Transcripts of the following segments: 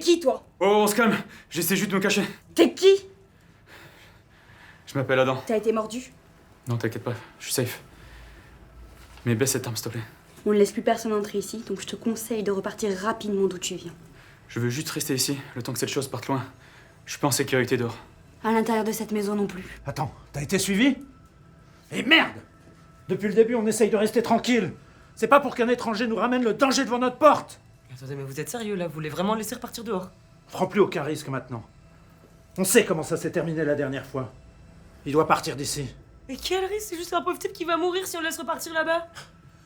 qui, toi? Oh, on se calme. J'essaie juste de me cacher. T'es qui? Je m'appelle Adam. T'as été mordu? Non, t'inquiète pas, je suis safe. Mais baisse cette arme, s'il te plaît. On ne laisse plus personne entrer ici, donc je te conseille de repartir rapidement d'où tu viens. Je veux juste rester ici, le temps que cette chose parte loin. Je suis pas en sécurité dehors. À l'intérieur de cette maison non plus. Attends, t'as été suivi? Et merde! Depuis le début, on essaye de rester tranquille. C'est pas pour qu'un étranger nous ramène le danger devant notre porte. Attendez, mais vous êtes sérieux là? Vous voulez vraiment le laisser repartir dehors? On prend plus aucun risque maintenant. On sait comment ça s'est terminé la dernière fois. Il doit partir d'ici. Mais quel risque? C'est juste un pauvre type qui va mourir si on le laisse repartir là-bas.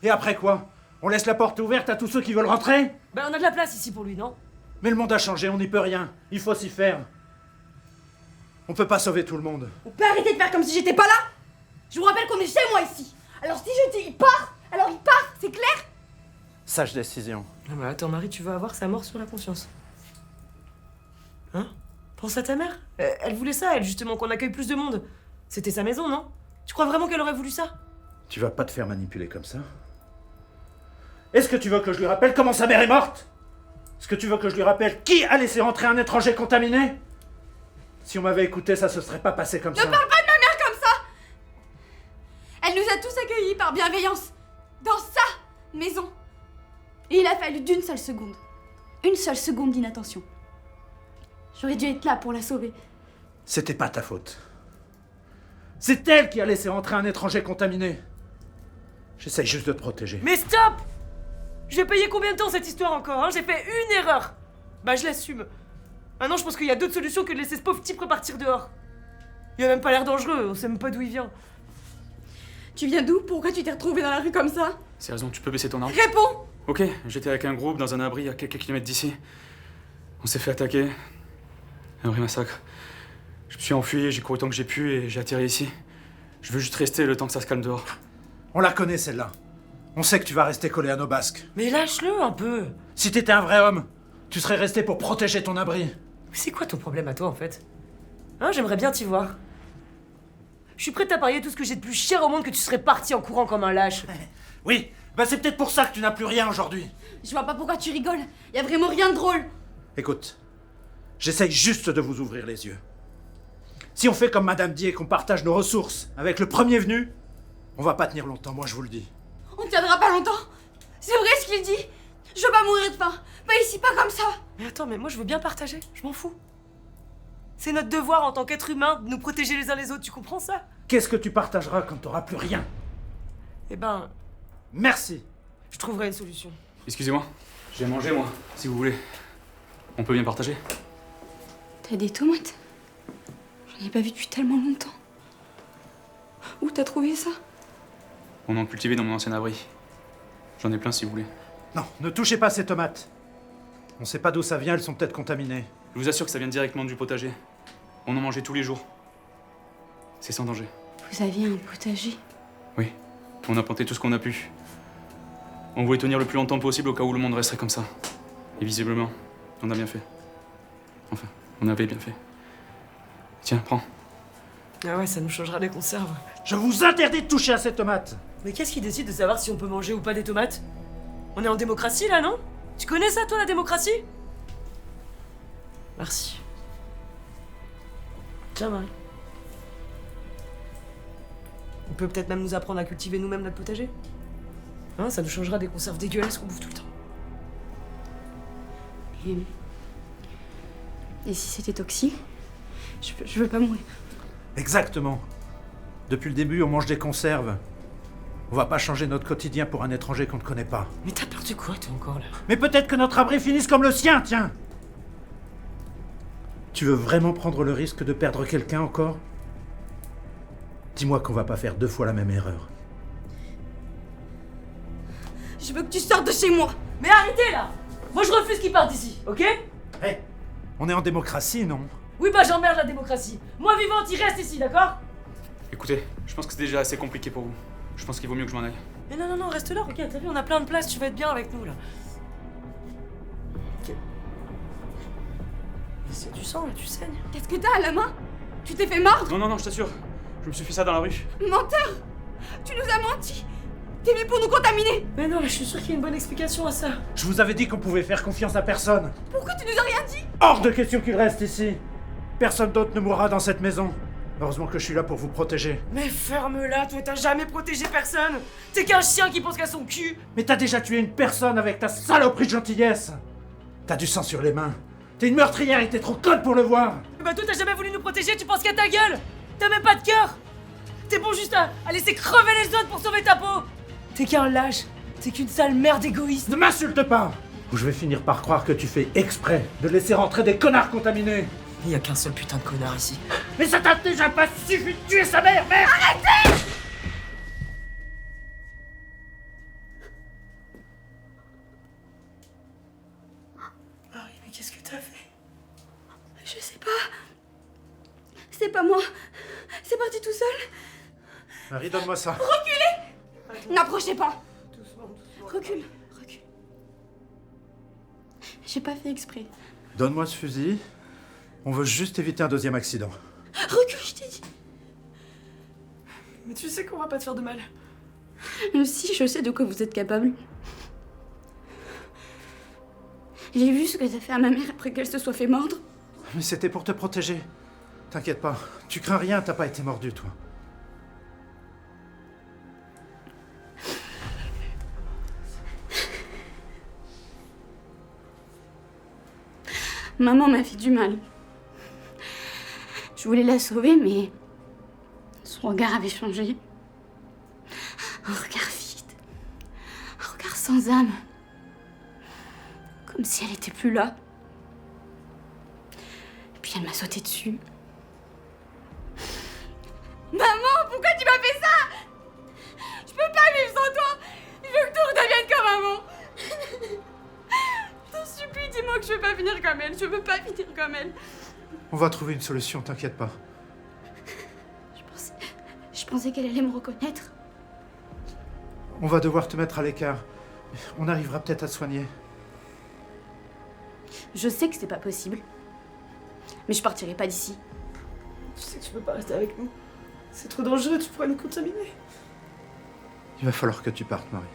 Et après quoi? On laisse la porte ouverte à tous ceux qui veulent rentrer? Ben on a de la place ici pour lui, non? Mais le monde a changé, on n'y peut rien. Il faut s'y faire. On peut pas sauver tout le monde. On peut arrêter de faire comme si j'étais pas là? Je vous rappelle qu'on est chez moi ici. Alors si je dis il part, alors il part, c'est clair? Sage décision. Non mais attends, Marie, tu vas avoir sa mort sur la conscience. Hein? Pense à ta mère. Elle voulait ça, elle, justement, qu'on accueille plus de monde. C'était sa maison, non? Tu crois vraiment qu'elle aurait voulu ça? Tu vas pas te faire manipuler comme ça? Est-ce que tu veux que je lui rappelle comment sa mère est morte? Est-ce que tu veux que je lui rappelle qui a laissé entrer un étranger contaminé? Si on m'avait écouté, ça se serait pas passé comme ça. Ne parle pas de ma mère comme ça! Elle nous a tous accueillis par bienveillance, dans sa maison. Et il a fallu d'une seule seconde. Une seule seconde d'inattention. J'aurais dû être là pour la sauver. C'était pas ta faute. C'est elle qui a laissé entrer un étranger contaminé. J'essaye juste de te protéger. Mais stop! Je vais payer combien de temps cette histoire encore, hein? J'ai fait une erreur! Bah je l'assume. Maintenant je pense qu'il y a d'autres solutions que de laisser ce pauvre type repartir dehors. Il a même pas l'air dangereux, on sait même pas d'où il vient. Tu viens d'où? Pourquoi tu t'es retrouvé dans la rue comme ça? Sérieusement, tu peux baisser ton arme? Réponds! Ok, j'étais avec un groupe dans un abri à quelques kilomètres d'ici. On s'est fait attaquer. Un vrai massacre. Je me suis enfui, j'ai couru tant que j'ai pu et j'ai atterri ici. Je veux juste rester le temps que ça se calme dehors. On la connaît celle-là. On sait que tu vas rester collé à nos basques. Mais lâche-le un peu! Si t'étais un vrai homme, tu serais resté pour protéger ton abri. Mais c'est quoi ton problème à toi en fait? Hein, j'aimerais bien t'y voir. Je suis prête à parier tout ce que j'ai de plus cher au monde que tu serais parti en courant comme un lâche. Oui, bah c'est peut-être pour ça que tu n'as plus rien aujourd'hui. Je vois pas pourquoi tu rigoles. Y a vraiment rien de drôle. Écoute, j'essaye juste de vous ouvrir les yeux. Si on fait comme Madame dit et qu'on partage nos ressources avec le premier venu, on va pas tenir longtemps, moi je vous le dis. On tiendra pas longtemps. C'est vrai ce qu'il dit. Je veux pas mourir de faim. Pas ici, pas comme ça. Mais attends, mais moi je veux bien partager, je m'en fous. C'est notre devoir en tant qu'être humain de nous protéger les uns les autres, tu comprends ça? Qu'est-ce que tu partageras quand t'auras plus rien? Eh ben, Merci. je trouverai une solution. Excusez-moi, j'ai mangé moi, si vous voulez. On peut bien partager. T'as des tomates? J'en ai pas vu depuis tellement longtemps. Où t'as trouvé ça? On en cultivait dans mon ancien abri. J'en ai plein si vous voulez. Non, ne touchez pas ces tomates. On sait pas d'où ça vient, elles sont peut-être contaminées. Je vous assure que ça vient directement du potager. On en mangeait tous les jours. C'est sans danger. Vous aviez un potager? Oui, on a planté tout ce qu'on a pu. On voulait tenir le plus longtemps possible au cas où le monde resterait comme ça. Et visiblement, on a bien fait. Enfin, on avait bien fait. Tiens, prends. Ah ouais, ça nous changera les conserves. Je vous interdis de toucher à ces tomates. Mais qu'est-ce qui décide de savoir si on peut manger ou pas des tomates? On est en démocratie là, non? Tu connais ça toi, la démocratie? Merci. Tiens, Marie. On peut peut-être même nous apprendre à cultiver nous-mêmes notre potager. Hein, ça nous changera des conserves dégueulasses qu'on bouffe tout le temps. Et si c'était toxique? Je veux pas mourir. Exactement. Depuis le début, on mange des conserves. On va pas changer notre quotidien pour un étranger qu'on ne connaît pas. Mais t'as peur de quoi, toi, encore, là? Mais peut-être que notre abri finisse comme le sien, tiens. Tu veux vraiment prendre le risque de perdre quelqu'un encore? Dis-moi qu'on va pas faire 2 fois la même erreur. Je veux que tu sortes de chez moi. Mais arrêtez, là! Moi, je refuse qu'il parte d'ici, ok? Hé, on est en démocratie, non? Oui, bah j'emmerde la démocratie. Moi, vivante, il reste ici, d'accord? Écoutez, je pense que c'est déjà assez compliqué pour vous. Je pense qu'il vaut mieux que je m'en aille. Mais non, non, non, reste là, regarde, t'as vu, on a plein de place, tu vas être bien avec nous, là. Ok. Mais c'est du sang, là, tu saignes. Qu'est-ce que t'as à la main? Tu t'es fait mordre? Non, non, non, je t'assure. Je me suis fait ça dans la rue. Menteur! Tu nous as menti! T'es venu pour nous contaminer! Mais non, mais je suis sûre qu'il y a une bonne explication à ça. Je vous avais dit qu'on pouvait faire confiance à personne. Pourquoi tu nous as rien dit? Hors de question qu'il reste ici. Personne d'autre ne mourra dans cette maison. Heureusement que je suis là pour vous protéger. Mais ferme-la, toi t'as jamais protégé personne. T'es qu'un chien qui pense qu'à son cul. Mais t'as déjà tué une personne avec ta saloperie de gentillesse. T'as du sang sur les mains. T'es une meurtrière et t'es trop conne pour le voir. Bah toi t'as jamais voulu nous protéger, tu penses qu'à ta gueule. T'as même pas de cœur. T'es bon juste à laisser crever les autres pour sauver ta peau. T'es qu'un lâche. T'es qu'une sale merde égoïste. Ne m'insulte pas, ou je vais finir par croire que tu fais exprès de laisser rentrer des connards contaminés. Il y a qu'un seul putain de connard ici. Mais ça t'a déjà pas suffi de tuer sa mère, merde. Marie, mais qu'est-ce que t'as fait? Je sais pas. C'est pas moi. C'est parti tout seul. Marie, donne-moi ça. N'approchez pas. Doucement, doucement. Recule. J'ai pas fait exprès. Donne-moi ce fusil. On veut juste éviter un deuxième accident. Recule, je t'ai dit. Mais tu sais qu'on va pas te faire de mal. Si, je sais de quoi vous êtes capable. J'ai vu ce que t'as fait à ma mère après qu'elle se soit fait mordre. Mais c'était pour te protéger. T'inquiète pas. Tu crains rien, t'as pas été mordu, toi. Maman m'a fait du mal. Je voulais la sauver, mais son regard avait changé. Un regard vide. Un regard sans âme. Comme si elle était plus là. Et puis elle m'a sauté dessus. Maman, pourquoi tu m'as fait ça? Je peux pas vivre sans toi. Je veux que tout redevienne comme avant. Je t'en supplie, dis-moi que je veux pas finir comme elle. Je veux pas finir comme elle. On va trouver une solution, t'inquiète pas. Je pensais qu'elle allait me reconnaître. On va devoir te mettre à l'écart. On arrivera peut-être à te soigner. Je sais que c'est pas possible. Mais je partirai pas d'ici. Tu sais que tu peux pas rester avec nous. C'est trop dangereux, tu pourrais nous contaminer. Il va falloir que tu partes, Marie.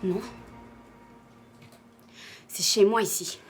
Non. C'est chez moi ici.